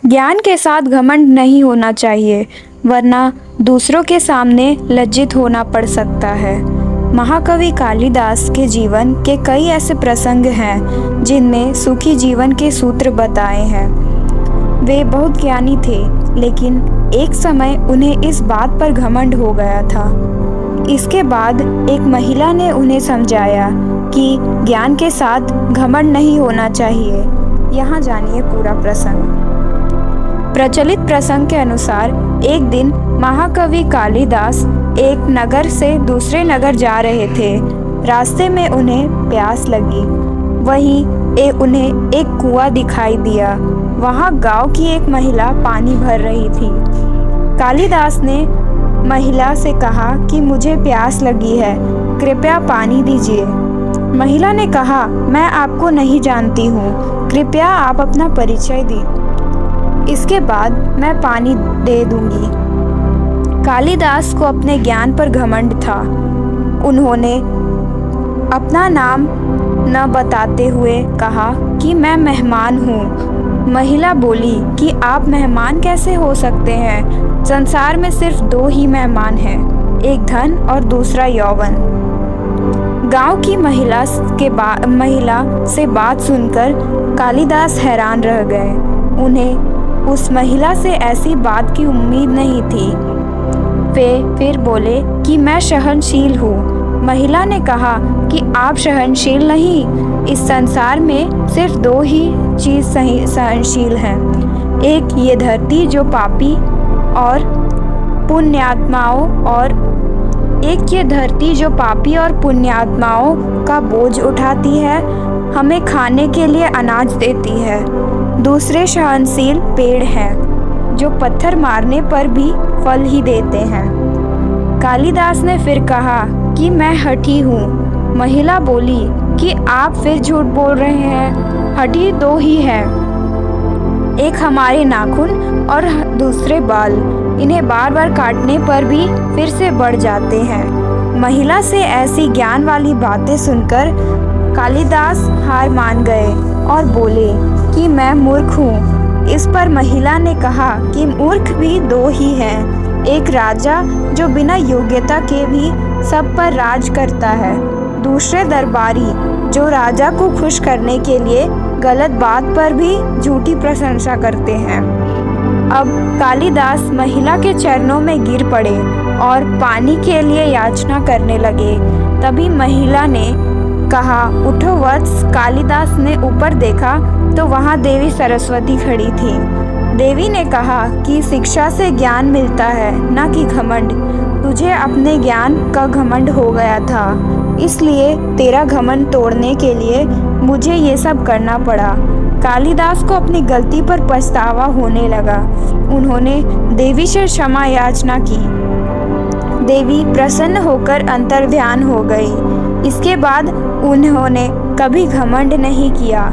ज्ञान के साथ घमंड नहीं होना चाहिए, वरना दूसरों के सामने लज्जित होना पड़ सकता है। महाकवि कालिदास के जीवन के कई ऐसे प्रसंग हैं जिनमें सुखी जीवन के सूत्र बताए हैं। वे बहुत ज्ञानी थे, लेकिन एक समय उन्हें इस बात पर घमंड हो गया था। इसके बाद एक महिला ने उन्हें समझाया कि ज्ञान के साथ घमंड नहीं होना चाहिए। यहाँ जानिए पूरा प्रसंग। प्रचलित प्रसंग के अनुसार एक दिन महाकवि कालिदास एक नगर से दूसरे नगर जा रहे थे। रास्ते में उन्हें प्यास लगी। वहीं उन्हें एक कुआं दिखाई दिया। वहां गांव की एक महिला पानी भर रही थी। कालिदास ने महिला से कहा कि मुझे प्यास लगी है, कृपया पानी दीजिए। महिला ने कहा, मैं आपको नहीं जानती हूँ, कृपया आप अपना परिचय दें, इसके बाद मैं पानी दे दूंगी। कालिदास को अपने ज्ञान पर घमंड था। उन्होंने अपना नाम न बताते हुए कहा कि मैं मेहमान हूँ। महिला बोली कि आप मेहमान कैसे हो सकते हैं? संसार में सिर्फ दो ही मेहमान हैं, एक धन और दूसरा यौवन। गांव की महिला से बात सुनकर कालिदास हैरान रह गए। उन्हें उस महिला से ऐसी बात की उम्मीद नहीं थी। वे फिर बोले कि मैं सहनशील हूँ। महिला ने कहा कि आप सहनशील नहीं, इस संसार में सिर्फ दो ही चीज़ सहनशील हैं, एक ये धरती जो पापी और पुण्यात्माओं का बोझ उठाती है, हमें खाने के लिए अनाज देती है। दूसरे सहनशील पेड़ हैं जो पत्थर मारने पर भी फल ही देते हैं। कालिदास ने फिर कहा कि मैं हठी हूँ। महिला बोली कि आप फिर झूठ बोल रहे हैं, हठी दो ही है, एक हमारे नाखून और दूसरे बाल, इन्हें बार बार काटने पर भी फिर से बढ़ जाते हैं। महिला से ऐसी ज्ञान वाली बातें सुनकर कालिदास हार मान गए और बोले कि मैं मूर्ख हूँ। इस पर महिला ने कहा कि मूर्ख भी दो ही हैं, एक राजा जो बिना योग्यता के भी सब पर राज करता है, दूसरे दरबारी जो राजा को खुश करने के लिए गलत बात पर भी झूठी प्रशंसा करते हैं। अब कालिदास महिला के चरणों में गिर पड़े और पानी के लिए याचना करने लगे। तभी महिला ने कहा, उठो वत्स। कालिदास ने ऊपर देखा तो वहाँ देवी सरस्वती खड़ी थी। देवी ने कहा कि शिक्षा से ज्ञान मिलता है, न कि घमंड। तुझे अपने ज्ञान का घमंड हो गया था, इसलिए तेरा घमंड तोड़ने के लिए मुझे ये सब करना पड़ा। कालिदास को अपनी गलती पर पछतावा होने लगा। उन्होंने देवी से क्षमा याचना की। देवी प्रसन्न होकर अंतर्ध्यान हो गई। इसके बाद उन्होंने कभी घमंड नहीं किया।